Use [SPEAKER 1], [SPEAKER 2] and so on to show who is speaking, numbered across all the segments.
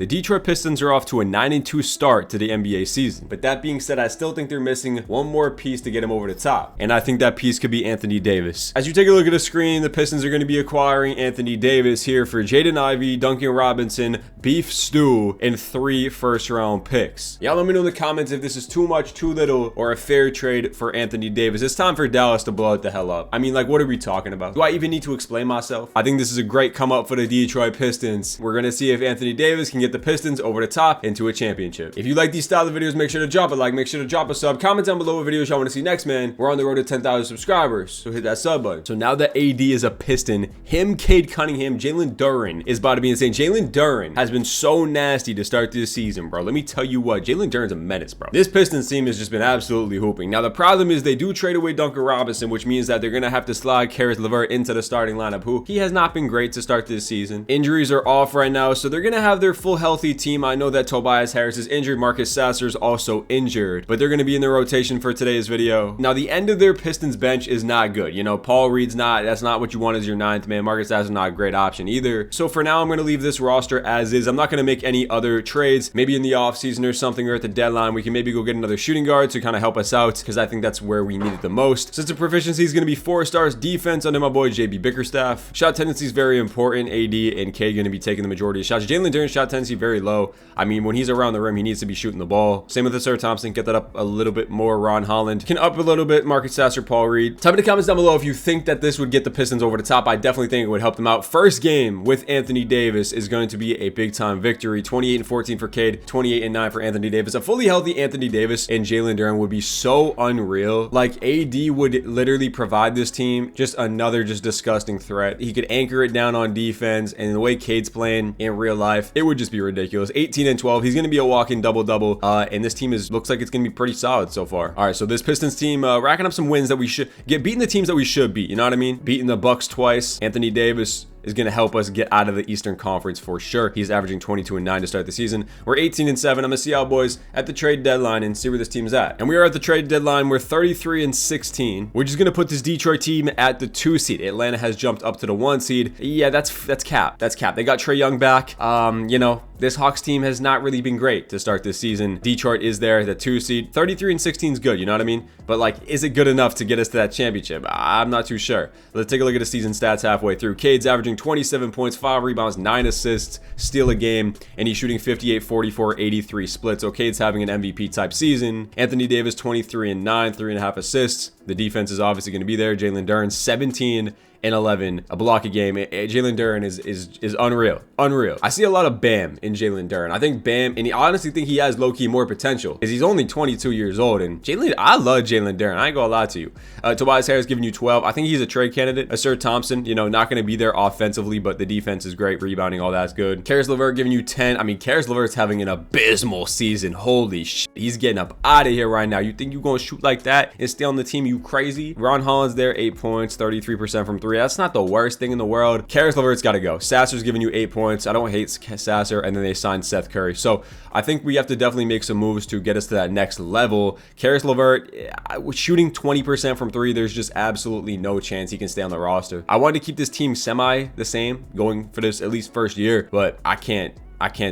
[SPEAKER 1] The Detroit Pistons are off to a 9-2 start to the NBA season. But that being said, I still think they're missing one more piece to get them over the top. And I think that piece could be Anthony Davis. As you take a look at the screen, the Pistons are going to be acquiring Anthony Davis here for Jaden Ivey, Duncan Robinson, Beef Stew, and 3 first-round picks. Y'all let me know in the comments if this is too much, too little, or a fair trade for Anthony Davis. It's time for Dallas to blow it the hell up. I mean, like, what are we talking about? Do I even need to explain myself? I think this is a great come up for the Detroit Pistons. We're going to see if Anthony Davis can get the Pistons over the top into a championship. If you like these style of videos, make sure to drop a like, make sure to drop a sub, comment down below what videos y'all want to see next, man. We're on the road to 10,000 subscribers, so hit that sub button. So now that AD is a Piston, him, Cade Cunningham, Jalen Duren is about to be insane. Jalen Duren has been so nasty to start this season, bro. Let me tell you what, Jalen Duren's a menace, bro. This Pistons team has just been absolutely hooping. Now the problem is they do trade away Duncan Robinson, which means that they're gonna have to slide Caris LeVert into the starting lineup, who he has not been great to start this season. Injuries are off right now, so they're gonna have their full healthy team. I know that Tobias Harris is injured, Marcus Sasser is also injured, but they're gonna be in the rotation for today's video. Now the end of their Pistons bench is not good. You know, Paul Reed's that's not what you want as your 9th man. Marcus Sasser's not a great option either. So for now, I'm gonna leave this roster as is. I'm not gonna make any other trades. Maybe in the offseason or something, or at the deadline, we can maybe go get another shooting guard to kind of help us out, because I think that's where we need it the most. Since the proficiency is gonna be 4 stars, defense under my boy JB Bickerstaff. Shot tendency is very important. AD and K gonna be taking the majority of shots. Jalen Duren's shot tendency very low. I mean, when he's around the rim, he needs to be shooting the ball. Same with the Sir Thompson. Get that up a little bit more. Ron Holland can up a little bit. Marcus Sasser, Paul Reed. Type in the comments down below if you think that this would get the Pistons over the top. I definitely think it would help them out. First game with Anthony Davis is going to be a big time victory. 28-14 for Cade, 28-9 for Anthony Davis. A fully healthy Anthony Davis and Jalen Duren would be so unreal. Like, AD would literally provide this team just another disgusting threat. He could anchor it down on defense, and the way Cade's playing in real life, it would just be ridiculous. 18-12. He's going to be a walking double-double, and this team looks like it's going to be pretty solid so far. All right, so this Pistons team racking up some wins that we should get, beating the teams that we should beat. You know what I mean? Beating the Bucks twice. Anthony Davis is going to help us get out of the Eastern Conference for sure. He's averaging 22-9 to start the season. We're 18-7. I'm going to see y'all boys at the trade deadline and see where this team's at. And we are at the trade deadline. We're 33-16, which is going to put this Detroit team at the 2 seed. Atlanta has jumped up to the 1 seed. Yeah, that's cap. That's cap. They got Trae Young back. You know, this Hawks team has not really been great to start this season. Detroit is there, the 2 seed. 33-16 is good, you know what I mean? But like, is it good enough to get us to that championship? I'm not too sure. Let's take a look at the season stats halfway through. Cade's averaging 27 points, 5 rebounds, 9 assists, steal a game, and he's shooting 58, 44, 83 splits. So Cade's having an MVP type season. Anthony Davis 23-9, 3.5 assists. The defense is obviously going to be there. Jalen Duren 17-11, a block a game. Jalen Duren is unreal. I see a lot of Bam in Jalen Duren. I think Bam, and I honestly think he has low-key more potential, because he's only 22 years old. And I love Jalen Duren. I ain't gonna lie to you. Tobias Harris giving you 12. I think he's a trade candidate. Sir Thompson, you know, not gonna be there offensively, but the defense is great. Rebounding, all that's good. Caris LeVert giving you 10. I mean, Caris LeVert's having an abysmal season. Holy shit. He's getting up out of here right now. You think you're gonna shoot like that and stay on the team? You crazy? Ron Holland's there, 8 points, 33% from 3. That's not the worst thing in the world. Caris LeVert's got to go. Sasser's giving you 8 points. I don't hate Sasser, and then they signed Seth Curry. So I think we have to definitely make some moves to get us to that next level. Caris LeVert shooting 20% from 3. There's just absolutely no chance he can stay on the roster. I wanted to keep this team semi the same going for this at least first year, but I can't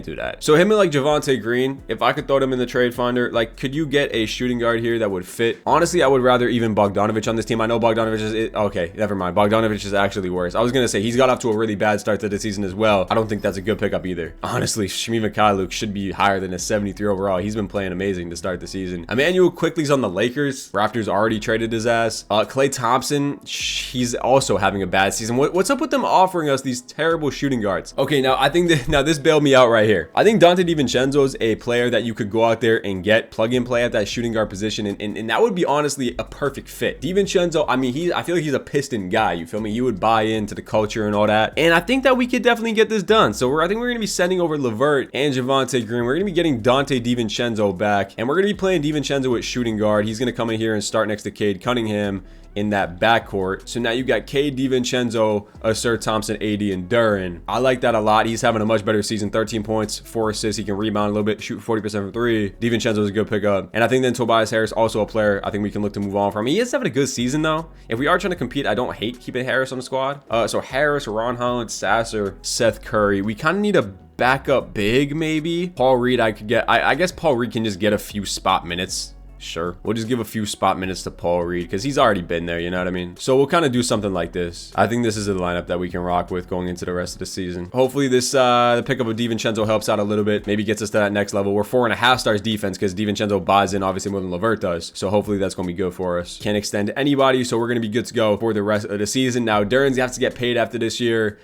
[SPEAKER 1] do that. So him and like Javonte Green, if I could throw them in the trade finder, like, could you get a shooting guard here that would fit? Honestly, I would rather even Bogdanovich on this team. I know Bogdanovich is, okay, never mind. Bogdanovich is actually worse. I was going to say, he's got off to a really bad start to the season as well. I don't think that's a good pickup either. Honestly, Shmi Mikhailuk should be higher than a 73 overall. He's been playing amazing to start the season. Emmanuel Quickley's on the Lakers. Raptors already traded his ass. Klay Thompson, he's also having a bad season. What's up with them offering us these terrible shooting guards? Okay, now I think that, now this bailed me out right here. I think Dante DiVincenzo is a player that you could go out there and get plug and play at that shooting guard position, and that would be honestly a perfect fit. DiVincenzo, I mean, I feel like he's a Piston guy, you feel me? He would buy into the culture and all that, and I think that we could definitely get this done. So I think we're going to be sending over LeVert and Javonte Green. We're going to be getting Dante DiVincenzo back, and we're going to be playing DiVincenzo at shooting guard. He's going to come in here and start next to Cade Cunningham in that backcourt. So now you got Cade, DiVincenzo, Asir Thompson, AD, and Duren. I like that a lot. He's having a much better season. 13 points, 4 assists. He can rebound a little bit, shoot 40% from 3. DiVincenzo is a good pickup. And I think then Tobias Harris, also a player I think we can look to move on from. He is having a good season though. If we are trying to compete, I don't hate keeping Harris on the squad. So Harris, Ron Holland, Sasser, Seth Curry. We kind of need a backup big maybe. Paul Reed I could get. I guess Paul Reed can just get a few spot minutes. Sure, we'll just give a few spot minutes to Paul Reed because he's already been there, you know what I mean? So we'll kind of do something like this. I think this is a lineup that we can rock with going into the rest of the season. Hopefully this the pickup of DiVincenzo helps out a little bit, maybe gets us to that next level. We're 4.5 stars defense because DiVincenzo buys in obviously more than LeVert does, so hopefully that's going to be good for us. Can't extend anybody, so we're going to be good to go for the rest of the season. Now Duren's has to get paid after this year,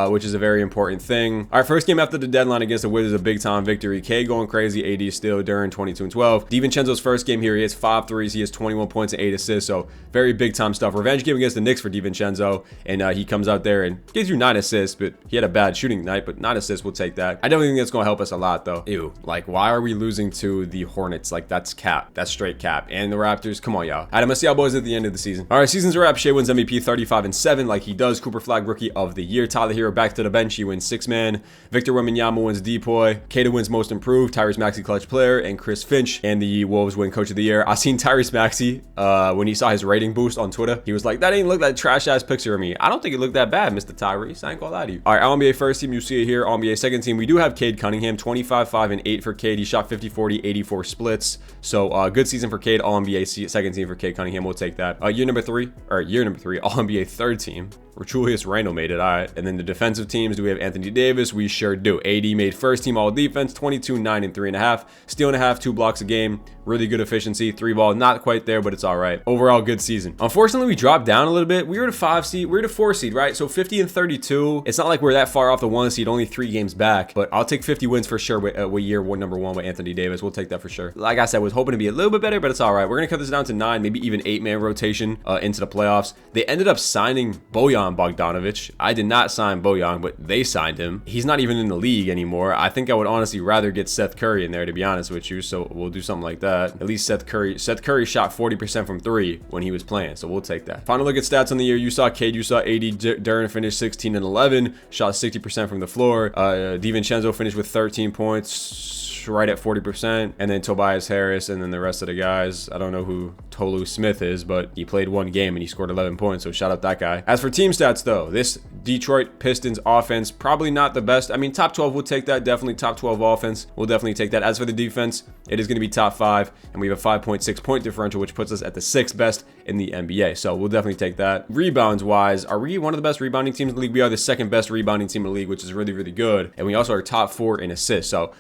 [SPEAKER 1] which is a very important thing. All right, first game after the deadline against the Wizards, a big time victory. K going crazy, AD still, Duren 22 and 12. DiVincenzo's first game here, he has 5 threes, he has 21 points and 8 assists, so very big time stuff. Revenge game against the Knicks for DiVincenzo, and he comes out there and gives you 9 assists, but he had a bad shooting night, but 9 assists, we'll take that. I definitely think that's gonna help us a lot though. Ew, like why are we losing to the Hornets? Like that's cap, that's straight cap. And the Raptors, come on y'all. All right, I'm gonna see y'all boys at the end of the season. All right, season's a wrap. Shea wins MVP 35 and 7 like he does. Cooper Flag Rookie of the Year. Tyler Hero back to the bench. He wins 6-man. Victor Wembanyama wins Depoy. Kata wins Most Improved. Tyrese Maxey Clutch Player. And Chris Finch and the Wolves win Coach of the Year. I seen Tyrese Maxey when he saw his rating boost on Twitter. He was like, that ain't look that trash ass picture of me. I don't think it looked that bad, Mr. Tyrese. I ain't gonna lie to you. All right, All-NBA first team. You see it here. All-NBA second team. We do have Cade Cunningham. 25, 5, and 8 for Cade. He shot 50, 40, 84 splits. So good season for Cade. All-NBA second team for Cade Cunningham. We'll take that. Year number three. All-NBA third team. Julius Randle made it. All right. And then the defensive teams, do we have Anthony Davis? We sure do. AD made first team all defense, 22, 9, and 3.5. Steal and a half, 2 blocks a game. Really good efficiency. 3 ball, not quite there, but it's all right. Overall, good season. Unfortunately, we dropped down a little bit. We were the 5 seed. We're the 4 seed, right? So 50 and 32. It's not like we're that far off the 1 seed, only 3 games back, but I'll take 50 wins for sure with number 1 with Anthony Davis. We'll take that for sure. Like I said, was hoping to be a little bit better, but it's all right. We're going to cut this down to 9, maybe even 8-man rotation into the playoffs. They ended up signing Bojan Bogdanovic. I did not sign Bojan, but they signed him. He's not even in the league anymore. I think I would honestly rather get Seth Curry in there, to be honest with you. So we'll do something like that. At least Seth Curry shot 40% from 3 when he was playing. So we'll take that. Final look at stats on the year. You saw Cade, you saw AD. Duren finished 16 and 11, shot 60% from the floor. DiVincenzo finished with 13 points, right at 40%, and then Tobias Harris, and then the rest of the guys. I don't know who Tolu Smith is, but he played 1 game and he scored 11 points, so shout out that guy. As for team stats though, this Detroit Pistons offense, probably not the best. I mean, top 12, we'll take that. Definitely top 12 offense, we'll definitely take that. As for the defense, it is going to be top 5, and we have a 5.6 point differential, which puts us at the 6th best in the NBA, so we'll definitely take that. Rebounds wise, are we one of the best rebounding teams in the league? We are the 2nd best rebounding team in the league, which is really, really good, and we also are top 4 in assists, so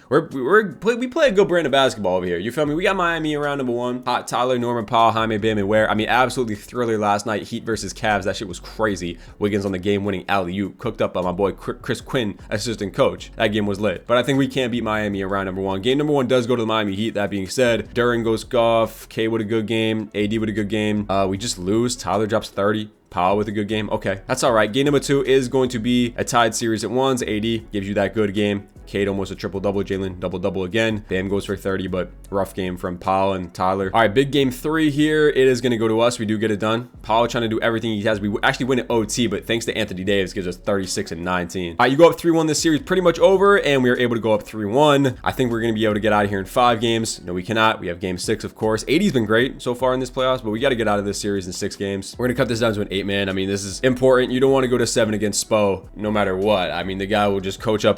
[SPEAKER 1] we play a good brand of basketball over here. You feel me? We got Miami around number 1. Hot Tyler, Norman Powell, Jaime Bam, and Ware. I mean, absolutely thriller last night. Heat versus Cavs. That shit was crazy. Wiggins on the game-winning alley-oop, cooked up by my boy Chris Quinn, assistant coach. That game was lit. But I think we can't beat Miami around number 1. Game number 1 does go to the Miami Heat. That being said, Duren goes golf. K with a good game. AD with a good game. We just lose. Tyler drops 30. Powell with a good game. Okay, that's all right. Game number 2 is going to be a tied series at 1s. AD gives you that good game. Cade almost a triple-double. Jalen double-double again. Bam goes for 30, but rough game from Powell and Tyler. All right, big game 3 here. It is going to go to us. We do get it done. Powell trying to do everything he has. We actually win at OT, but thanks to Anthony Davis, gives us 36 and 19. All right, you go up 3-1. This series pretty much over, and we are able to go up 3-1. I think we're going to be able to get out of here in 5 games. No, we cannot. We have game 6, of course. AD's been great so far in this playoffs, but we got to get out of this series in 6 games. We're going to cut this down to an 8-man. I mean, this is important. You don't want to go to 7 against Spo, no matter what. I mean, the guy will just coach up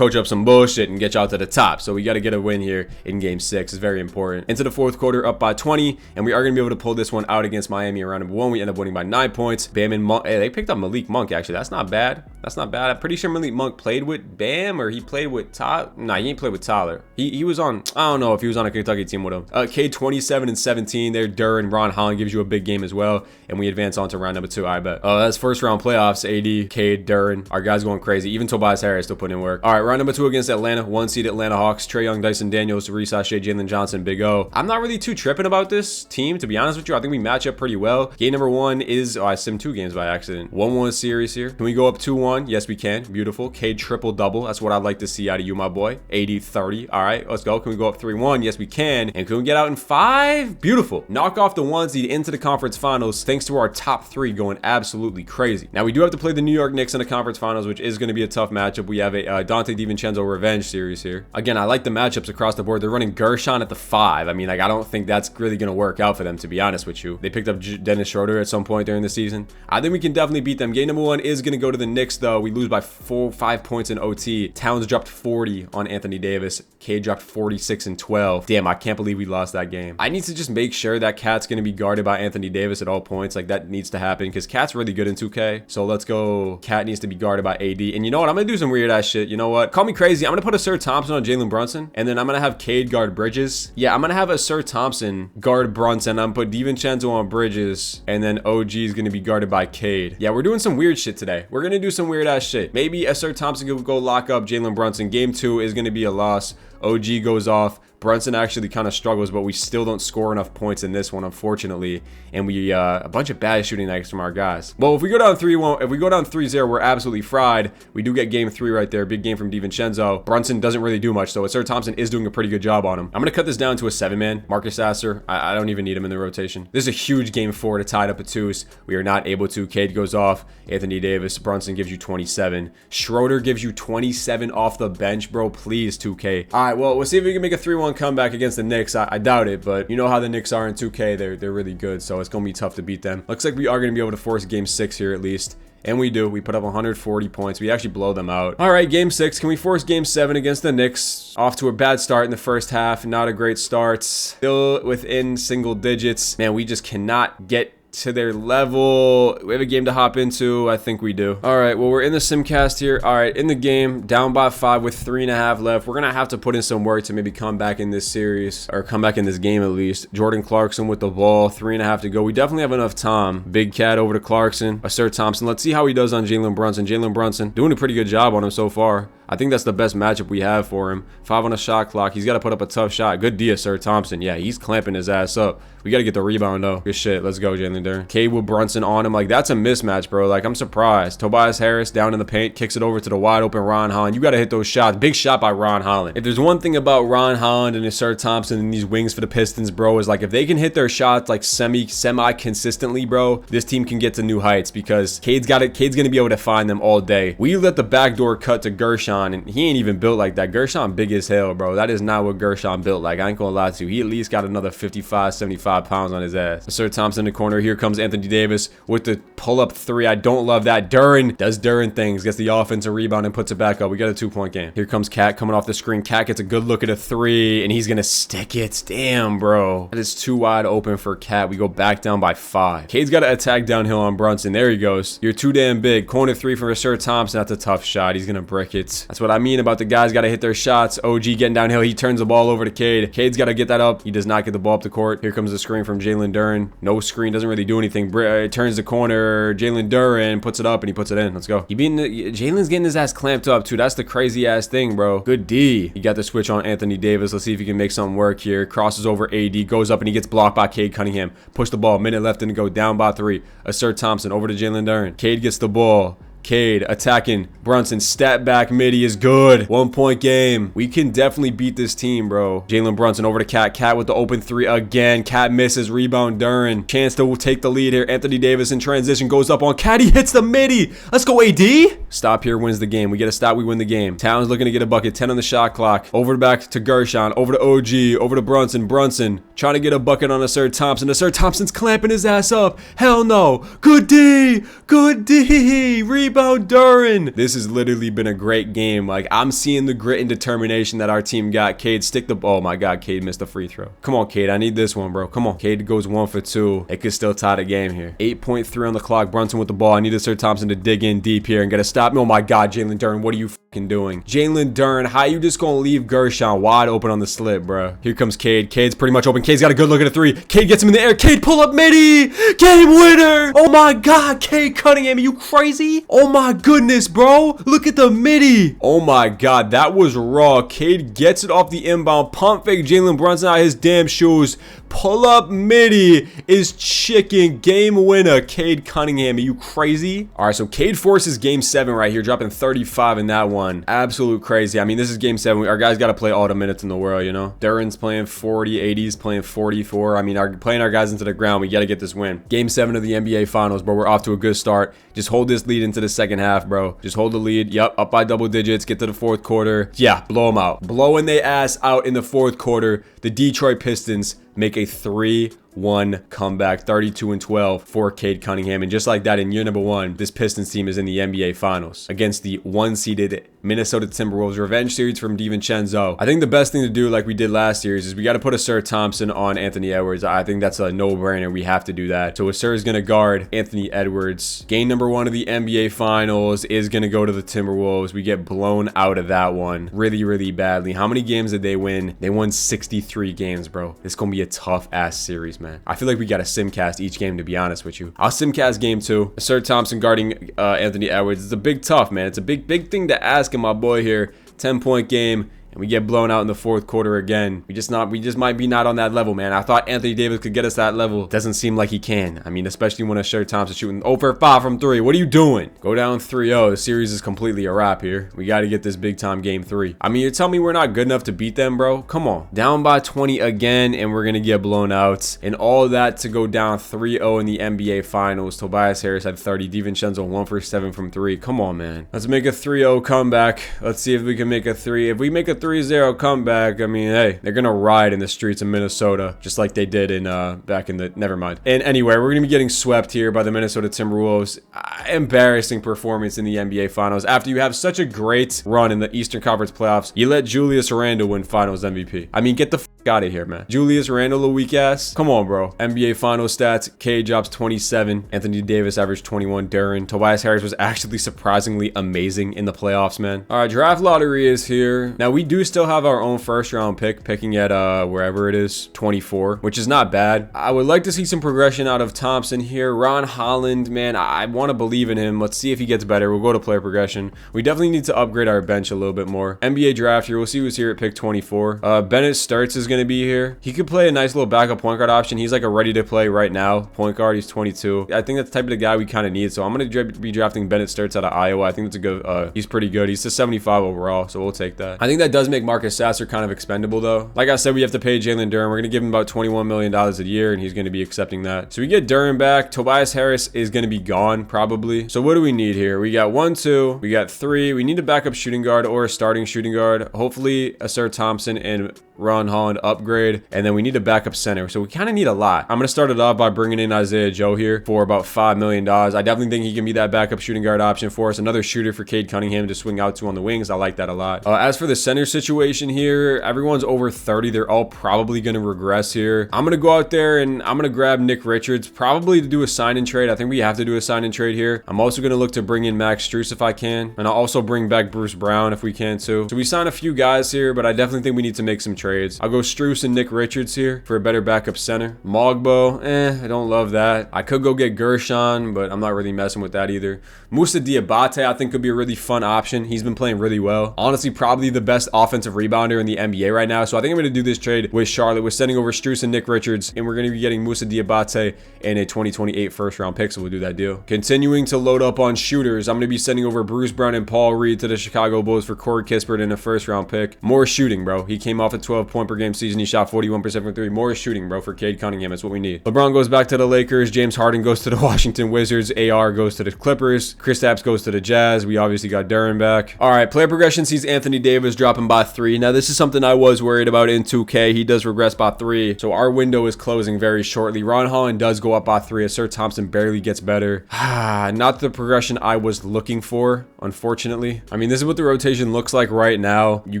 [SPEAKER 1] some bullshit and get y'all to the top. So we got to get a win here in game 6. It's very important. Into the 4th quarter, up by 20, and we are going to be able to pull this one out against Miami around number 1. We end up winning by 9 points. Bam and Monk. Hey, they picked up Malik Monk, actually. That's not bad. That's not bad. I'm pretty sure Malik Monk played with Bam, or he played with Tyler. Nah, he ain't played with Tyler. He was on, I don't know if he was on a Kentucky team with him. K 27 and 17 there. Duren, Ron Holland gives you a big game as well, and we advance on to round number 2, I bet. That's first round playoffs. AD, Cade, Duren. Our guys going crazy. Even Tobias Harris still putting in work. All right, round number number 2 against Atlanta, 1 seed Atlanta Hawks, Trae Young, Dyson Daniels, Reese Shea, Jalen Johnson, Big O. I'm not really too tripping about this team, to be honest with you. I think we match up pretty well. Game number 1 is, I simmed 2 games by accident. 1-1 series here. Can we go up 2-1? Yes, we can. Beautiful. Cade triple-double. That's what I'd like to see out of you, my boy. 80-30. All right, let's go. Can we go up 3-1? Yes, we can. And can we get out in 5? Beautiful. Knock off the 1 seed into the conference finals thanks to our top 3 going absolutely crazy. Now, we do have to play the New York Knicks in the conference finals, which is going to be a tough matchup. We have a Dante DiVincenzo revenge series here. Again, I like the matchups across the board. They're running Gershon at the 5. I mean, like, I don't think that's really going to work out for them, to be honest with you. They picked up Dennis Schroeder at some point during the season. I think we can definitely beat them. Game number 1 is going to go to the Knicks, though. We lose by 5 points in OT. Towns dropped 40 on Anthony Davis. Cade dropped 46 and 12. Damn, I can't believe we lost that game. I need to just make sure that Cat's going to be guarded by Anthony Davis at all points. Like, that needs to happen because Cat's really good in 2K. So let's go. Cat needs to be guarded by AD. And you know what? I'm going to do some weird ass shit. You know what? Call me crazy. I'm going to put a Sir Thompson on Jalen Brunson. And then I'm going to have Cade guard Bridges. Yeah, I'm going to have a Sir Thompson guard Brunson. I'm going to put DiVincenzo on Bridges. And then OG is going to be guarded by Cade. Yeah, we're doing some weird shit today. We're going to do some weird ass shit. Maybe a Sir Thompson could go lock up Jalen Brunson. Game 2 is going to be a loss. OG goes off. Brunson actually kind of struggles, but we still don't score enough points in this one, unfortunately. And we a bunch of bad shooting nights from our guys. Well, if we go down 3-1, if we go down 3-0, we're absolutely fried. We do get game 3 right there. Big game from DiVincenzo. Brunson doesn't really do much, though. Sir Thompson is doing a pretty good job on him. I'm gonna cut this down to a 7-man. Marcus Sasser, I don't even need him in the rotation. This is a huge game 4 to tie it up at 2s. We are not able to. Cade goes off. Anthony Davis. Brunson gives you 27. Schroeder gives you 27 off the bench, bro. Please, 2K. All right, well, we'll see if we can make a 3-1 comeback against the Knicks. I doubt it, but you know how the Knicks are in 2K. They're really good, so it's gonna be tough to beat them. Looks like we are gonna be able to force game 6 here at least. And we do. We put up 140 points. We actually blow them out. All right, game 6. Can we force game 7 against the Knicks? Off to a bad start in the first half. Not a great start. Still within single digits. Man, we just cannot get to their level. We have a game to hop into. I think we do. All right, well, we're in the simcast here. All right, in the game, down by 5 with 3.5 left. We're gonna have to put in some work to maybe come back in this series, or come back in this game at least. Jordan Clarkson with the ball, 3.5 to go. We definitely have enough time. Big Cat over to Clarkson, Sir Thompson. Let's see how he does on Jalen Brunson. Jalen Brunson doing a pretty good job on him so far. I think that's the best matchup we have for him. 5 on the shot clock. He's got to put up a tough shot. Good D, Sir Thompson. Yeah, he's clamping his ass up. We got to get the rebound, though. Good shit. Let's go, Jalen Duren. Cade with Brunson on him. Like, that's a mismatch, bro. Like, I'm surprised. Tobias Harris down in the paint. Kicks it over to the wide open Ron Holland. You got to hit those shots. Big shot by Ron Holland. If there's one thing about Ron Holland and Sir Thompson and these wings for the Pistons, bro, is like if they can hit their shots like semi-consistently, bro, this team can get to new heights because Cade's going to be able to find them all day. We let the backdoor cut to Gershon, and he ain't even built like that. Gershon big as hell, bro. That is not what Gershon built like. I ain't gonna lie to you. He at least got another 55, 75 pounds on his ass. Sir Thompson in the corner. Here comes Anthony Davis with the pull-up 3. I don't love that. Duren does Duren things. Gets the offensive rebound and puts it back up. We got a 2-point game. Here comes Cat coming off the screen. Cat gets a good look at a 3, and he's gonna stick it. Damn, bro. That is too wide open for Cat. We go back down by 5. Cade's got to attack downhill on Brunson. There he goes. You're too damn big. Corner 3 for Sir Thompson. That's a tough shot. He's gonna brick it. That's what I mean about the guys got to hit their shots. OG getting downhill. He turns the ball over to Cade. Cade's got to get that up. He does not get the ball up the court. Here comes the screen from Jalen Duren. No screen. Doesn't really do anything. Turns the corner. Jalen Duren puts it up and he puts it in. Let's go. Jalen's getting his ass clamped up too. That's the crazy ass thing, bro. Good D. He got the switch on Anthony Davis. Let's see if he can make something work here. Crosses over AD. Goes up and he gets blocked by Cade Cunningham. Push the ball. Minute left and go. Down by 3. Sir Thompson over to Jalen Duren. Cade gets the ball. Cade attacking Brunson. Step back midi is good. 1-point game. We can definitely beat this team, bro. Jalen Brunson over to Cat. Cat with the open 3 again. Cat misses. Rebound Duren. Chance to take the lead here. Anthony Davis in transition goes up on Cat. He hits the midi. Let's go, AD. Stop here wins the game. We get a stop. We win the game. Towns looking to get a bucket. 10 on the shot clock. Over back to Gershon. Over to OG. Over to Brunson. Brunson trying to get a bucket on Sir Thompson. Sir Thompson's clamping his ass up. Hell no. Good D. Good D. Rebound Duren. This has literally been a great game. Like, I'm seeing the grit and determination that our team got. Cade, stick the ball. Oh my god, Cade missed the free throw. Come on, Cade. I need this one, bro. Come on. Cade goes 1 for 2. It could still tie the game here. 8.3 on the clock. Brunson with the ball. I need Sir Thompson to dig in deep here and get a stop. Oh my god, Jalen Duren, what are you doing? Jalen Duren, how you just gonna leave Gershon wide open on the slip, bro? Here comes Cade. Cade's pretty much open. Cade's got a good look at a three. Cade gets him in the air. Cade pull up midi. Game winner. Oh my God, Cade Cunningham, are you crazy? Oh my goodness, bro. Look at the midi. Oh my God, that was raw. Cade gets it off the inbound. Pump fake Jalen Brunson out his damn shoes. Pull up midi is chicken. Game winner, Cade Cunningham. Are you crazy? All right, so Cade forces game 7 right here, dropping 35 in that one. Absolute crazy. I mean, this is game 7. Our guys got to play all the minutes in the world, you know? Duren's playing 40, 80's playing 44. I mean, playing our guys into the ground. We got to get this win. Game 7 of the NBA Finals, bro. We're off to a good start. Just hold this lead into the second half, bro. Just hold the lead. Yep, up by double digits. Get to the fourth quarter. Yeah, blow them out. Blowing their ass out in the fourth quarter. The Detroit Pistons make a 3-1 comeback, 32-12 for Cade Cunningham. And just like that, in year number 1, this Pistons team is in the NBA Finals against the 1-seeded Minnesota Timberwolves. Revenge series from DiVincenzo. I think the best thing to do, like we did last series, is we got to put Asir Thompson on Anthony Edwards. I think that's a no-brainer. We have to do that. So Asir is going to guard Anthony Edwards. Game number 1 of the NBA Finals is going to go to the Timberwolves. We get blown out of that one really, really badly. How many games did they win? They won 63 games, bro. It's going to be a tough-ass series, man. I feel like we got to simcast each game, to be honest with you. I'll simcast game 2. Asir Thompson guarding Anthony Edwards. It's a big tough, man. It's a big thing to ask him, my boy here. 10-point game. And we get blown out in the fourth quarter again. We just might be not on that level, man. I thought Anthony Davis could get us that level. Doesn't seem like he can. I mean, especially when Asir Thompson shooting 0 for 5 from 3. What are you doing? Go down 3-0. The series is completely a wrap here. We got to get this big time game 3. I mean, you're telling me we're not good enough to beat them, bro? Come on. Down by 20 again, and we're going to get blown out. And all that to go down 3-0 in the NBA Finals. Tobias Harris had 30. DiVincenzo 1 for 7 from 3. Come on, man. Let's make a 3-0 comeback. Let's see if we can make a 3. If we make a 3-0 comeback, I mean, hey, they're gonna ride in the streets of Minnesota just like they did in back in the never mind. And anyway, we're gonna be getting swept here by the Minnesota Timberwolves. Embarrassing performance in the NBA Finals. After you have such a great run in the Eastern Conference playoffs, you let Julius Randle win Finals MVP. I mean, get the f out of here, man. Julius Randle, a weak ass. Come on, bro. NBA Finals stats: K drops 27, Anthony Davis averaged 21. Duren, Tobias Harris was actually surprisingly amazing in the playoffs, man. All right, draft lottery is here. Now we do still have our own first round pick, picking at wherever it is, 24, which is not bad. I would like to see some progression out of Thompson here. Ron Holland, man, I want to believe in him. Let's see if he gets better. We'll go to player progression. We definitely need to upgrade our bench a little bit more. NBA draft here. We'll see who's here at pick 24. Bennett Sturts is going to be here. He could play a nice little backup point guard option. He's like a ready to play right now point guard. He's 22. I think that's the type of the guy we kind of need. So I'm going to be drafting Bennett Sturts out of Iowa. I think that's a good, he's pretty good. He's to 75 overall, so we'll take that. I think that does make Marcus Sasser kind of expendable though. Like I said, we have to pay Jalen Duren. We're going to give him about $21 million a year, and he's going to be accepting that. So we get Duren back. Tobias Harris is going to be gone probably. So what do we need here? We got 1, 2, we got 3. We need a backup shooting guard or a starting shooting guard. Hopefully Asir Thompson and Ron Holland upgrade, and then we need a backup center. So we kind of need a lot. I'm going to start it off by bringing in Isaiah Joe here for about $5 million. I definitely think he can be that backup shooting guard option for us. Another shooter for Cade Cunningham to swing out to on the wings. I like that a lot. As for the center situation here, everyone's over 30. They're all probably going to regress here. I'm going to go out there and I'm going to grab Nick Richards, probably to do a sign and trade. I think we have to do a sign and trade here. I'm also going to look to bring in Max Strus if I can, and I'll also bring back Bruce Brown if we can too. So we sign a few guys here, but I definitely think we need to make some trades. I'll go Strus and Nick Richards here for a better backup center. Mogbo, I don't love that. I could go get Gershon, but I'm not really messing with that either. Moussa Diabate, I think could be a really fun option. He's been playing really well. Honestly, probably the best offensive rebounder in the NBA right now. So I think I'm going to do this trade with Charlotte. We're sending over Strus and Nick Richards, and we're going to be getting Moussa Diabate and a 2028 first round pick. So we'll do that deal. Continuing to load up on shooters, I'm going to be sending over Bruce Brown and Paul Reed to the Chicago Bulls for Corey Kispert and a first round pick. More shooting, bro. He came off a 12-point per game season. He shot 41% from 3. More shooting, bro, for Cade Cunningham. That's what we need. LeBron goes back to the Lakers. James Harden goes to the Washington Wizards. AR goes to the Clippers. Kristaps goes to the Jazz. We obviously got Duren back. All right, player progression sees Anthony Davis dropping by 3. Now, this is something I was worried about in 2K. He does regress by 3, so our window is closing very shortly. Ron Holland does go up by 3. Asir Thompson barely gets better. Not the progression I was looking for, unfortunately. I mean, this is what the rotation looks like right now. You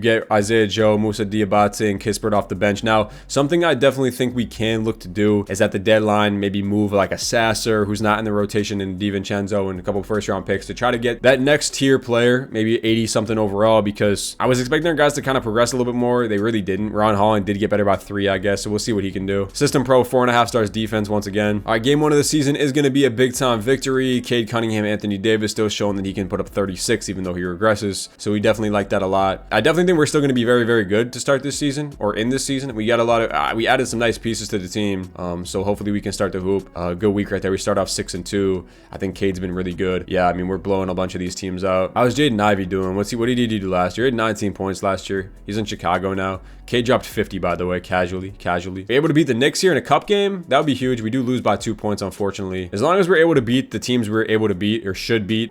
[SPEAKER 1] get Isaiah Joe, Moussa Diabate, and Kispert off the bench. Now, something I definitely think we can look to do is at the deadline, maybe move like a Sasser who's not in the rotation and DiVincenzo and a couple first round picks to try to get that next tier player, maybe 80 something overall, because I was expecting our guys to kind of progress a little bit more. They really didn't. Ron Holland did get better by 3, I guess, so we'll see what he can do. System Pro, 4.5 stars defense once again. All right, game 1 of the season is going to be a big time victory. Cade Cunningham, Anthony Davis still showing that he can put up 36 even though he regresses, so we definitely like that a lot. I definitely think we're still going to be very, very good to start this season, or in this season. We got a lot of we added some nice pieces to the team, so hopefully we can start to hoop. Good week right there. We start off 6-2. I think Cade's been really good. Yeah, I mean, we're blowing a bunch of these teams out. How's Jaden Ivey doing? What did he do last year? He had 19 points last year. He's in Chicago now. Cade dropped 50, by the way, casually. Be able to beat the Knicks here in a cup game? That would be huge. We do lose by 2 points, unfortunately. As long as we're able to beat the teams we're able to beat, or should beat,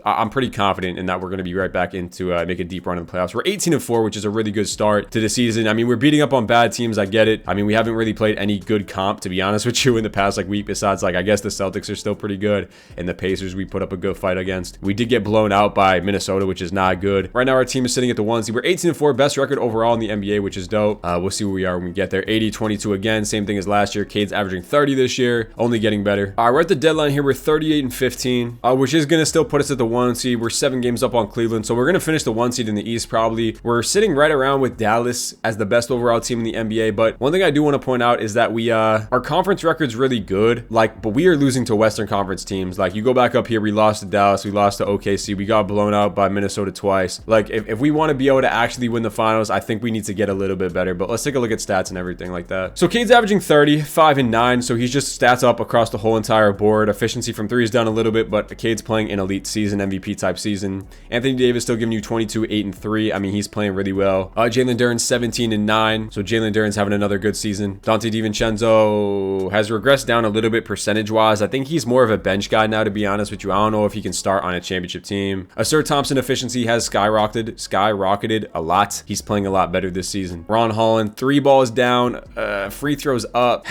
[SPEAKER 1] I'm pretty confident in that we're going to be right back into make a deep run in the playoffs. We're 18-4, which is a really good start to the season. I mean, we're beating up on bad teams. I get it. I mean, we haven't really played any good comp, to be honest with you, in the past week, besides, like, I guess the Celtics are still pretty good, and the Pacers we put up a good fight against. We did get blown out by Minnesota, which is not good. Right now, our team is sitting at the 1 seed. We're 18-4, best record overall in the NBA, which is dope. We'll see where we are when we get there. 80-22 again, same thing as last year. Cade's averaging 30 this year, only getting better. All right, we're at the deadline here. We're 38-15, which is going to still put us at the 1 seed. We're 7 games up on Cleveland, so we're going to finish the 1 seed in the East probably. We're sitting right around with Dallas as the best overall team in the NBA, but one thing I do want to point out is that we our conference record's really good, like, but we are losing to Western Conference teams. Like, you go back up here, we lost to Dallas, we lost to OKC, we got blown out by Minnesota twice. Like, if we want to be able to actually win the finals, I think we need to get a little bit better. But let's take a look at stats and everything like that. So Cade's averaging 30, 5 and 9, so he's just stats up across the whole entire board. Efficiency from 3 is down a little bit, but Cade's playing an elite season, MVP type season. Anthony Davis still giving you 22, 8 and 3. I mean, he's playing really well. Jalen Duren's 17 and 9, so Jalen Duren's having another good season. Dante DiVincenzo has regressed down a little bit percentage wise. I think he's more of a bench guy now, to be honest with you. I don't know if he can start on a championship team. Asur Thompson efficiency has skyrocketed a lot. He's playing a lot better this season. Ron Holland, 3 balls down, free throws up.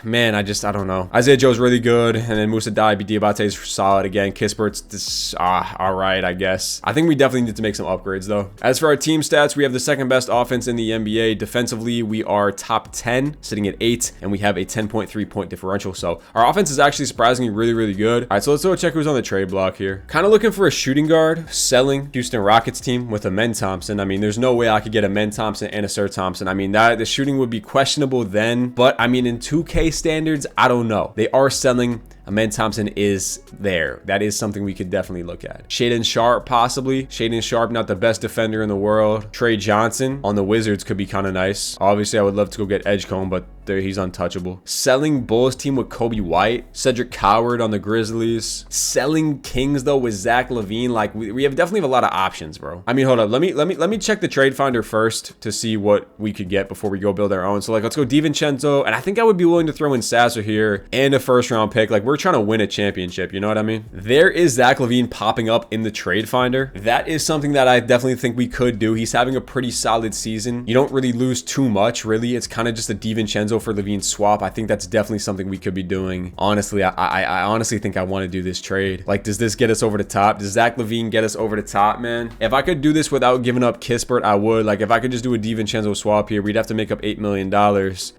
[SPEAKER 1] Man, I don't know. Isaiah Joe's really good, and then Moussa Diabate's solid again. Kispert's all right, I guess. I think we definitely need to make some upgrades though. As for our team stats, we have the second best offense in the NBA. Defensively, we are top 10, sitting at 8, and we have a 10.3 point differential. So our offense is actually surprisingly really, really good. All right, so let's go check who's on the trade block here. Kind of looking for a shooting guard, selling Houston Rockets team with a Men Thompson. I mean, there's no way I could get a Men Thompson and a Sir Thompson. I mean, the shooting would be questionable then, but I mean, in 2K standards, I don't know. They are selling. Amen Thompson is there. That is something we could definitely look at. Shaedon Sharpe, possibly. Shaedon Sharpe, not the best defender in the world. Trey Johnson on the Wizards could be kind of nice. Obviously, I would love to go get Edgecombe, but he's untouchable. Selling Bulls team with Kobe White. Cedric Coward on the Grizzlies. Selling Kings, though, with Zach LaVine. Like, we definitely have a lot of options, bro. I mean, hold up. Let me check the trade finder first to see what we could get before we go build our own. So, like, let's go DiVincenzo. And I think I would be willing to throw in Sasser here and a first-round pick. Like, we're trying to win a championship, you know what I mean? There is Zach LaVine popping up in the trade finder. That is something that I definitely think we could do. He's having a pretty solid season. You don't really lose too much, really. It's kind of just a DiVincenzo for LaVine swap. I think that's definitely something we could be doing. Honestly, I honestly think I want to do this trade. Like, does this get us over the top? Does Zach LaVine get us over the top, man? If I could do this without giving up Kispert, I would. Like, if I could just do a DiVincenzo swap here, we'd have to make up $8 million.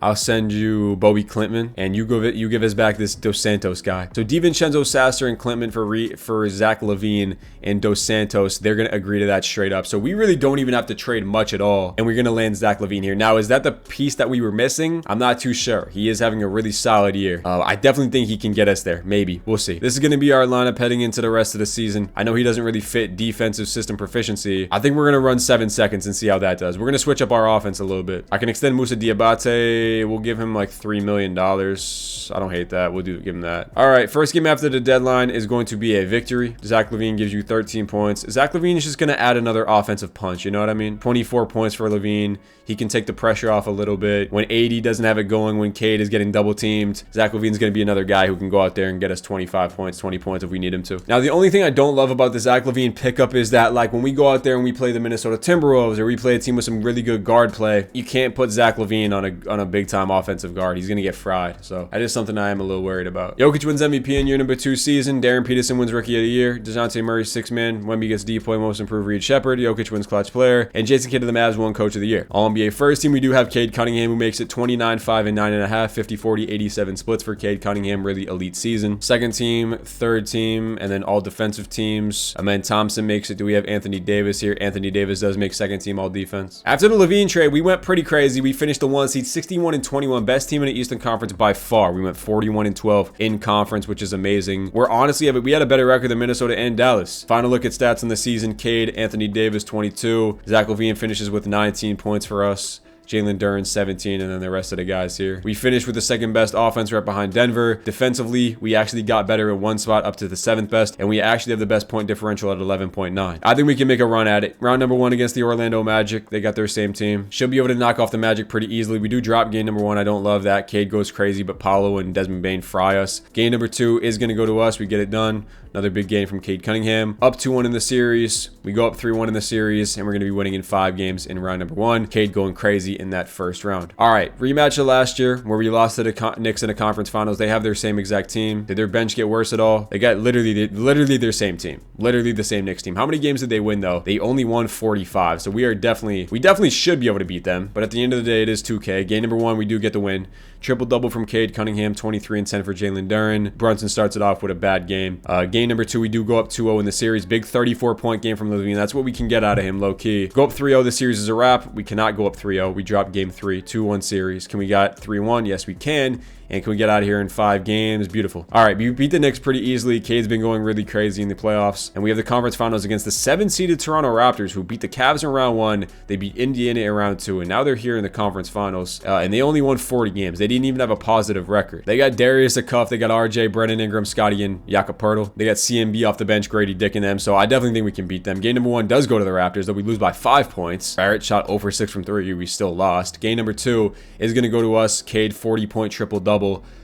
[SPEAKER 1] I'll send you Bobby Klintman, and you give us back this Dos Santos guy. So DiVincenzo, Sasser, and Klintman for Zach LaVine and Dos Santos. They're going to agree to that straight up. So we really don't even have to trade much at all, and we're going to land Zach LaVine here. Now, is that the piece that we were missing? I'm not too sure. He is having a really solid year. I definitely think he can get us there. Maybe. We'll see. This is going to be our lineup heading into the rest of the season. I know he doesn't really fit defensive system proficiency. I think we're going to run 7 seconds and see how that does. We're going to switch up our offense a little bit. I can extend Moussa Diabate. We'll give him like $3 million. I don't hate that. Give him that. All right. First game after the deadline is going to be a victory. Zach LaVine gives you 13 points. Zach LaVine is just going to add another offensive punch. You know what I mean? 24 points for LaVine. He can take the pressure off a little bit. When AD doesn't have it going when Cade is getting double teamed. Zach LaVine's going to be another guy who can go out there and get us 25 points, 20 points if we need him to. Now, the only thing I don't love about the Zach LaVine pickup is that, like, when we go out there and we play the Minnesota Timberwolves or we play a team with some really good guard play, you can't put Zach LaVine on a big-time offensive guard. He's going to get fried. So that is something I am a little worried about. Jokic wins MVP in year number 2 season. Darren Peterson wins Rookie of the Year. DeJounte Murray 6-man. Wemby gets DPOY Most Improved Reed Shepard. Jokic wins Clutch Player. And Jason Kidd of the Mavs won Coach of the Year. All-NBA first team, we do have Cade Cunningham, who makes it 29, 5, and 9.5, 50, 40, 87 splits for Cade Cunningham. Really elite season. Second team, third team, and then all defensive teams. Amen Thompson makes it. Do we have Anthony Davis here? Anthony Davis does make second team all defense. After the LaVine trade, we went pretty crazy. We finished the 1 seed, 61 and 21, best team in the Eastern Conference by far. We went 41 and 12 in conference, which is amazing. We're honestly, we had a better record than Minnesota and Dallas. Final look at stats in the season. Cade, Anthony Davis 22. Zach LaVine finishes with 19 points for us. Jalen Duren 17, and then the rest of the guys here. We finished with the second best offense right behind Denver. Defensively, we actually got better in one spot up to the 7th best, and we actually have the best point differential at 11.9. I think we can make a run at it. Round number 1 against the Orlando Magic. They got their same team. Should be able to knock off the Magic pretty easily. We do drop game number 1. I don't love that. Cade goes crazy, but Paolo and Desmond Bane fry us. Game number 2 is going to go to us. We get it done. Another big game from Cade Cunningham. Up 2-1 in the series. We go up 3-1 in the series, and we're going to be winning in 5 games in round number 1. Cade going crazy in that first round. All right, rematch of last year where we lost to the Knicks in the conference finals. They have their same exact team. Did their bench get worse at all? They got literally their same team. Literally the same Knicks team. How many games did they win, though? They only won 45, so we definitely should be able to beat them, but at the end of the day, it is 2K. Game number 1, we do get the win. Triple-double from Cade Cunningham, 23 and 10 for Jalen Duren. Brunson starts it off with a bad game. Game number 2, we do go up 2-0 in the series. Big 34-point game from LaVine. That's what we can get out of him, low-key. Go up 3-0, the series is a wrap. We cannot go up 3-0. We drop game 3, 2-1 series. Can we get 3-1? Yes, we can. And can we get out of here in 5 games? Beautiful. All right, we beat the Knicks pretty easily. Cade's been going really crazy in the playoffs. And we have the conference finals against the 7-seeded Toronto Raptors, who beat the Cavs in round 1. They beat Indiana in round 2. And now they're here in the conference finals. And they only won 40 games. They didn't even have a positive record. They got Darius Akuff. They got RJ, Brennan Ingram, Scotty, and Jakob Poeltl. They got CMB off the bench, Grady Dick in them. So I definitely think we can beat them. Game number 1 does go to the Raptors, though we lose by 5 points. Barrett shot 0 for 6 from 3. We still lost. Game number 2 is going to go to us. Cade, 40-point triple-double.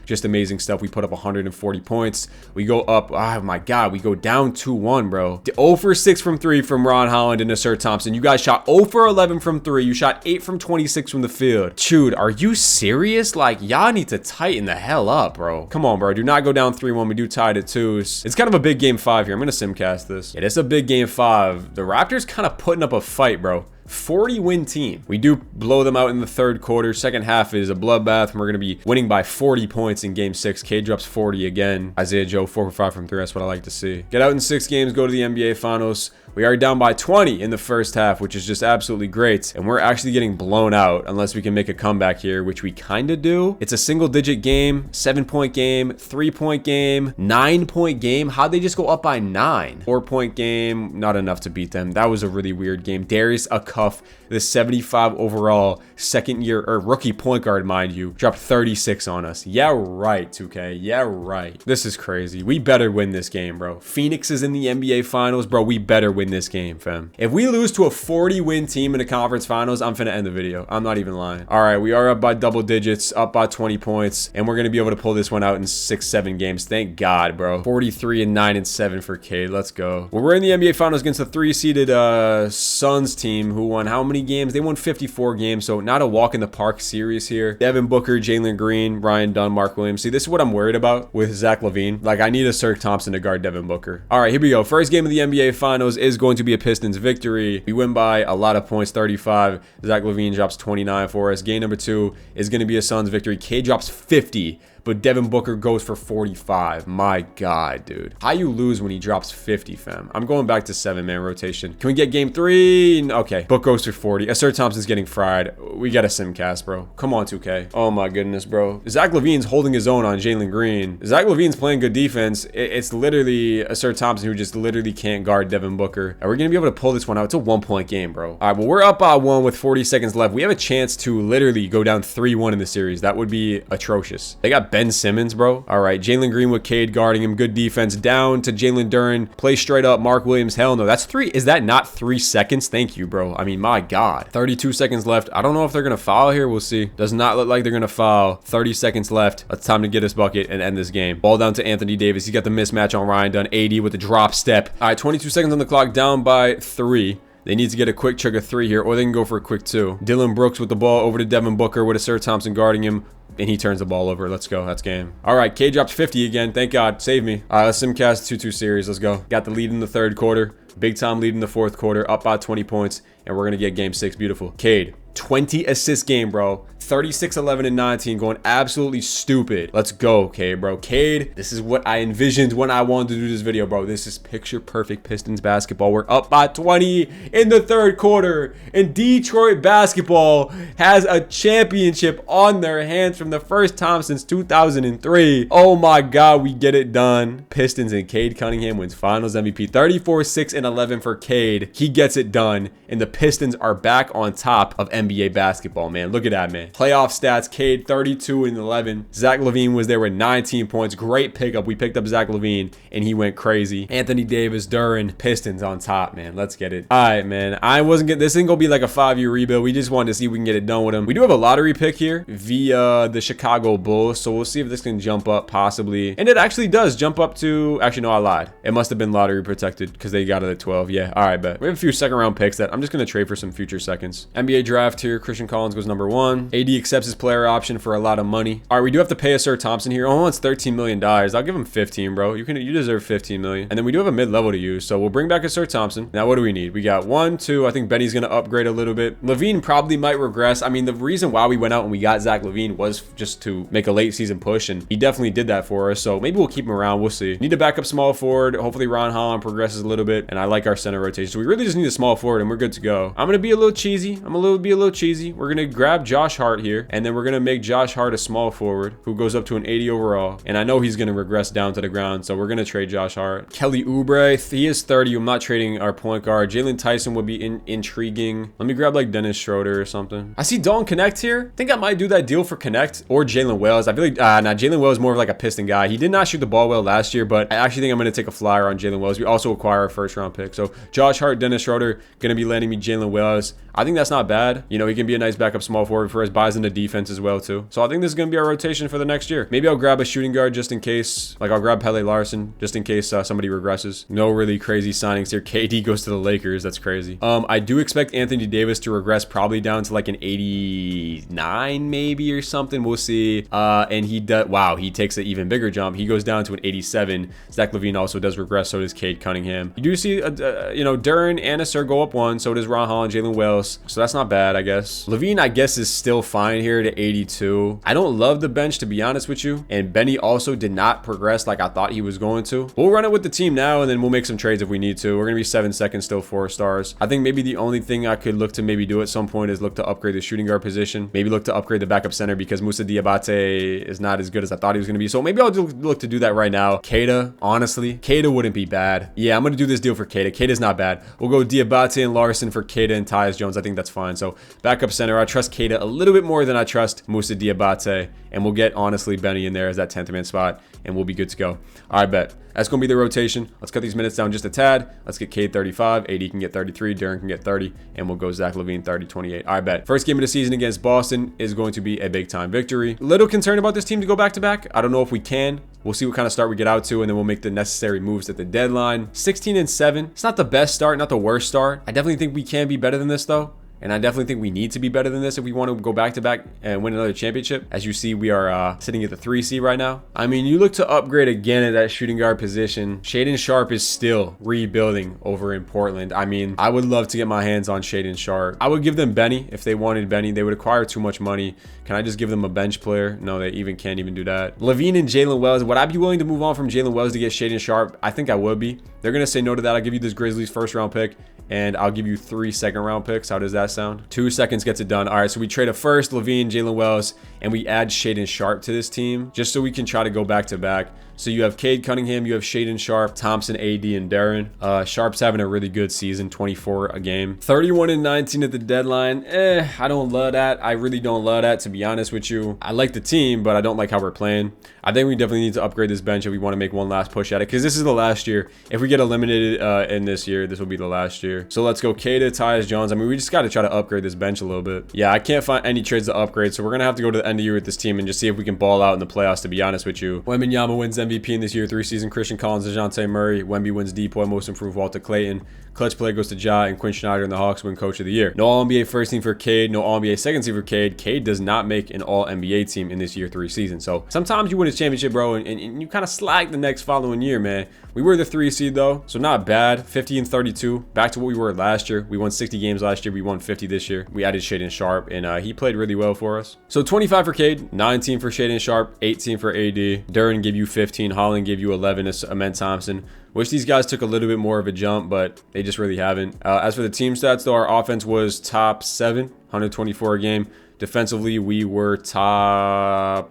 [SPEAKER 1] Just amazing stuff. We put up 140 points. We go up, oh my God, we go down 2-1, bro. 0 for 6 from 3 from Ron Holland and Nasir Thompson. You guys shot 0 for 11 from 3. You shot 8 from 26 from the field. Dude, are you serious? Like, y'all need to tighten the hell up, bro. Come on, bro. Do not go down 3-1. We do tie it at 2. It's kind of a big game 5 here. I'm going to simcast this. It's a big game 5. The Raptors kind of putting up a fight, bro. 40-win team. We do blow them out in the third quarter. Second half is a bloodbath, and we're going to be winning by 40 points in game 6. Cade drops 40 again. Isaiah Joe 4 for 5 from 3. That's what I like to see. Get out in 6 games, go to the NBA Finals. We are down by 20 in the first half, which is just absolutely great. And we're actually getting blown out unless we can make a comeback here, which we kind of do. It's a single-digit game, 7-point game, 3-point game, 9-point game. How'd they just go up by 9? 4-point game, not enough to beat them. That was a really weird game. Darius Akuff, the 75 overall second-year or rookie point guard, mind you, dropped 36 on us. Yeah, right, 2K. Yeah, right. This is crazy. We better win this game, bro. Phoenix is in the NBA Finals, bro. We better win this game, fam. If we lose to a 40-win team in the conference finals, I'm finna end the video. I'm not even lying. All right, we are up by double digits, up by 20 points, and we're gonna be able to pull this one out in 6-7 games. Thank God, bro. 43 and 9 and 7 for Cade. Let's go. Well, we're in the NBA Finals against the 3-seeded Suns team, who won how many games? They won 54 games, so not a walk in the park series here. Devin Booker, Jalen Green, Ryan Dunn, Mark Williams. See, this is what I'm worried about with Zach LaVine. Like, I need a Sir Thompson to guard Devin Booker. All right, here we go. First game of the NBA Finals is going to be a Pistons victory. We win by a lot of points, 35. Zach LaVine drops 29 for us. Game number 2 is going to be a Suns victory. Cade drops 50. But Devin Booker goes for 45. My God, dude. How you lose when he drops 50, fam? I'm going back to 7-man rotation. Can we get game 3? Okay. Book goes for 40. Sir Thompson's getting fried. We got a simcast, bro. Come on, 2K. Oh, my goodness, bro. Zach LaVine's holding his own on Jalen Green. Zach LaVine's playing good defense. It's literally Sir Thompson who just literally can't guard Devin Booker. And we're going to be able to pull this one out. It's a 1-point game, bro. All right, well, we're up by 1 with 40 seconds left. We have a chance to literally go down 3-1 in the series. That would be atrocious. They got Ben Simmons, bro. All right, Jalen Green with Cade guarding him. Good defense. Down to Jalen Duren. Play straight up. Mark Williams. Hell no. That's 3. Is that not 3 seconds? Thank you, bro. I mean, my God. 32 seconds left. I don't know if they're going to foul here. We'll see. Does not look like they're going to foul. 30 seconds left. It's time to get this bucket and end this game. Ball down to Anthony Davis. He's got the mismatch on Ryan Dunn. 80 with the drop step. All right, 22 seconds on the clock. Down by 3. They need to get a quick chug of 3 here, or they can go for a quick 2. Dylan Brooks with the ball over to Devin Booker with a Sir Thompson guarding him. And he turns the ball over. Let's go. That's game. All right. K dropped 50 again. Thank God. Save me. All right. Let's simcast 2-2 series. Let's go. Got the lead in the 3rd quarter. Big time lead in the 4th quarter. Up by 20 points. And we're going to get game 6. Beautiful. Cade. 20 assist game, bro. 36, 11, and 19, going absolutely stupid. Let's go, Cade, bro. Cade, this is what I envisioned when I wanted to do this video, bro. This is picture perfect Pistons basketball. We're up by 20 in the 3rd quarter, and Detroit basketball has a championship on their hands from the first time since 2003. Oh my God, we get it done. Pistons, and Cade Cunningham wins Finals MVP. 34, 6, and 11 for Cade. He gets it done, and the Pistons are back on top of NBA basketball, man. Look at that, man. Playoff stats, Cade 32 and 11. Zach LaVine was there with 19 points. Great pickup. We picked up Zach LaVine and he went crazy. Anthony Davis, Duren, Pistons on top, man. Let's get it. All right, man. I wasn't getting this. Ain't gonna be like a 5-year rebuild. We just wanted to see if we can get it done with him. We do have a lottery pick here via the Chicago Bulls, so we'll see if this can jump up possibly. And it actually does jump up to, actually no, I lied. It must have been lottery protected because they got it at 12. Yeah. All right, bet. We have a few 2nd round picks that I'm just gonna trade for some future seconds. NBA draft here. Christian Collins goes number 1. AD accepts his player option for a lot of money. All right, we do have to pay a Sir Thompson here. Oh, it's $13 million. I'll give him 15, bro. You deserve 15 million. And then we do have a mid-level to use, so we'll bring back a Sir Thompson. Now, what do we need? We got 1, 2. I think Benny's gonna upgrade a little bit. LaVine probably might regress. I mean, the reason why we went out and we got Zach LaVine was just to make a late season push, and he definitely did that for us. So maybe we'll keep him around. We'll see. Need to back up small forward. Hopefully Ron Holland progresses a little bit, and I like our center rotation. So we really just need a small forward, and we're good to go. I'm gonna be a little cheesy. Be a little cheesy. We're gonna grab Josh Hart here, and then we're gonna make Josh Hart a small forward who goes up to an 80 overall. And I know he's gonna regress down to the ground, so we're gonna trade Josh Hart. Kelly Oubre, he is 30. I'm not trading our point guard. Jalen Tyson would be intriguing. Let me grab like Dennis Schroeder or something. I see Dalton Connect here. I think I might do that deal for Connect or Jalen Wells. I feel like Jalen Wells is more of like a Piston guy. He did not shoot the ball well last year, but I actually think I'm gonna take a flyer on Jalen Wells. We also acquire a 1st round pick. So Josh Hart, Dennis Schroeder, gonna be landing me Jalen Wells. I think that's not bad. You know, he can be a nice backup small forward for us, buys into defense as well too. So I think this is going to be our rotation for the next year. Maybe I'll grab a shooting guard just in case, like I'll grab Pele Larson just in case somebody regresses. No really crazy signings here. KD goes to the Lakers. That's crazy. I do expect Anthony Davis to regress probably down to like an 89 maybe or something. We'll see. And he does, wow, he takes an even bigger jump. He goes down to an 87. Zach LaVine also does regress. So does Cade Cunningham. You do see, you know, Duren and a Sir go up 1. So does Ron Holland, Jalen Wells. So that's not bad, I guess. LaVine, I guess, is still fine here to 82. I don't love the bench, to be honest with you. And Benny also did not progress like I thought he was going to. We'll run it with the team now, and then we'll make some trades if we need to. We're going to be 7 seconds, still 4 stars. I think maybe the only thing I could look to maybe do at some point is look to upgrade the shooting guard position. Maybe look to upgrade the backup center because Moussa Diabate is not as good as I thought he was going to be. So maybe I'll look to do that right now. Keita, honestly, Keita wouldn't be bad. Yeah, I'm going to do this deal for Keita. Keita's not bad. We'll go Diabate and Larson for Keita and Tyus Jones. I think that's fine. So backup center, I trust Keita a little bit more than I trust Moussa Diabate, and we'll get honestly Benny in there as that 10th man spot, and we'll be good to go. All right, bet. That's going to be the rotation. Let's cut these minutes down just a tad. Let's get Cade 35. AD can get 33. Duren can get 30. And we'll go Zach LaVine 30, 28. All right, bet. First game of the season against Boston is going to be a big time victory. Little concerned about this team to go back to back. I don't know if we can. We'll see what kind of start we get out to, and then we'll make the necessary moves at the deadline. 16-7. It's not the best start, not the worst start. I definitely think we can be better than this, though. And I definitely think we need to be better than this if we want to go back-to-back and win another championship. As you see, we are sitting at the 3 seed right now. I mean, you look to upgrade again at that shooting guard position. Shaedon Sharpe is still rebuilding over in Portland. I mean, I would love to get my hands on Shaedon Sharpe. I would give them Benny if they wanted Benny. They would acquire too much money. Can I just give them a bench player? No, they can't even do that. LaVine and Jalen Wells. Would I be willing to move on from Jalen Wells to get Shaedon Sharpe? I think I would be. They're going to say no to that. I'll give you this Grizzlies 1st round pick, and I'll give you 3 2nd round picks. How does that sound? 2 seconds gets it done. All right, so we trade a 1st, LaVine, Jalen Wells, and we add Shaedon Sharpe to this team just so we can try to go back to back. So you have Cade Cunningham, you have Shaedon Sharpe, Thompson, AD, and Darren. Sharpe's having a really good season, 24 a game. 31 and 19 at the deadline. I don't love that. I really don't love that, to be honest with you. I like the team, but I don't like how we're playing. I think we definitely need to upgrade this bench if we want to make one last push at it, because this is the last year. If we get eliminated in this year, this will be the last year. So let's go Kata, Tyus Jones. I mean, we just got to try to upgrade this bench a little bit. Yeah, I can't find any trades to upgrade, so we're going to have to go to the end of the year with this team and just see if we can ball out in the playoffs, to be honest with you. Wembanyama wins MVP in this year 3 season. Christian Collins, DeJounte Murray. Wemby wins Depoy, Most Improved Walter Clayton. Clutch play goes to Ja, and Quinn Snyder and the Hawks win Coach of the Year. No All-NBA first team for Cade, no All-NBA second team for Cade. Cade does not make an All-NBA team in this year 3 season. So sometimes you win a championship, bro, and you kind of slag the next following year, man. We were the 3 seed though, so not bad. 50 and 32, back to what we were last year. We won 60 games last year. We won 50 this year. We added Shaedon Sharpe, and he played really well for us. So 25 for Cade, 19 for Shaedon Sharpe, 18 for AD. Darren gave you 15. Holland gave you 11 to Amen Thompson. Wish these guys took a little bit more of a jump, but they just really haven't. As for the team stats, though, our offense was top 7, 124 a game. Defensively, we were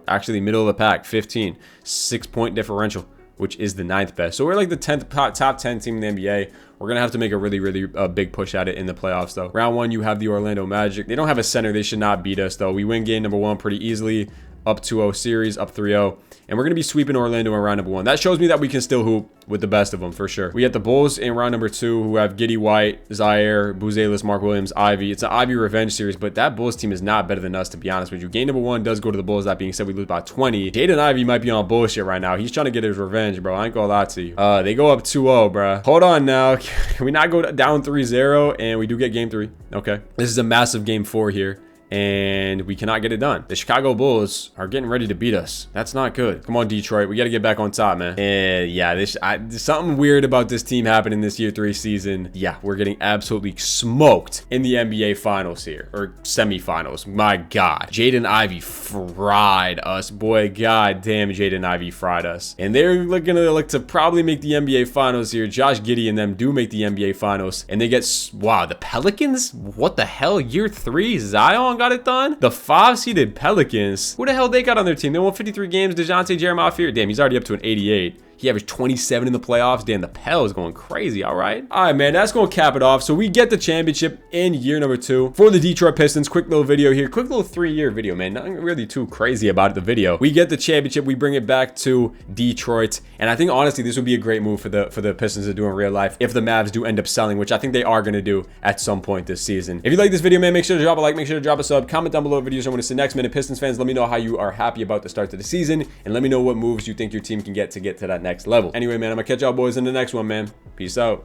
[SPEAKER 1] actually middle of the pack, 15. 6-point differential, which is the 9th best. So we're like the 10th top 10 team in the NBA. We're going to have to make a really big push at it in the playoffs, though. Round 1, you have the Orlando Magic. They don't have a center. They should not beat us, though. We win game number 1 pretty easily. Up 2-0 series, up 3-0. And we're going to be sweeping Orlando in round number 1. That shows me that we can still hoop with the best of them, for sure. We have the Bulls in round number 2, who have Giddey White, Zaire, Buzelis, Mark Williams, Ivy. It's an Ivy revenge series, but that Bulls team is not better than us, to be honest with you. Game number 1 does go to the Bulls. That being said, we lose by 20. Jaden Ivey might be on bullshit right now. He's trying to get his revenge, bro. I ain't gonna lie to you. They go up 2-0, bro. Hold on now. Can we not go down 3-0? And we do get game 3. Okay. This is a massive game 4 here, and we cannot get it done. The Chicago Bulls are getting ready to beat us. That's not good. Come on, Detroit. We got to get back on top, man. And yeah, there's something weird about this team happening this year 3 season. Yeah, we're getting absolutely smoked in the NBA Finals here, or semifinals. My God. Jaden Ivey fried us, boy. God damn, Jaden Ivey fried us. And they're looking to look to probably make the NBA Finals here. Josh Giddey and them do make the NBA Finals, and they get, wow, the Pelicans? What the hell? Year 3, Zion got it done. The 5-seeded Pelicans, who the hell they got on their team? They won 53 games. DeJounte Jeremiah Fear, damn, he's already up to an 88. He averaged 27 in the playoffs. Damn, the Pell is going crazy. All right, man, that's going to cap it off. So we get the championship in year number 2 for the Detroit Pistons. Quick little video here. Quick little 3-year video, man. Nothing really too crazy about it, the video. We get the championship. We bring it back to Detroit. And I think, honestly, this would be a great move for the Pistons to do in real life if the Mavs do end up selling, which I think they are going to do at some point this season. If you like this video, man, make sure to drop a like. Make sure to drop a sub. Comment down below what videos I want to see next. Man, Pistons fans, let me know how you are happy about the start to the season. And let me know what moves you think your team can get to that next level. Anyway, man, I'm gonna catch y'all boys in the next one, man. Peace out.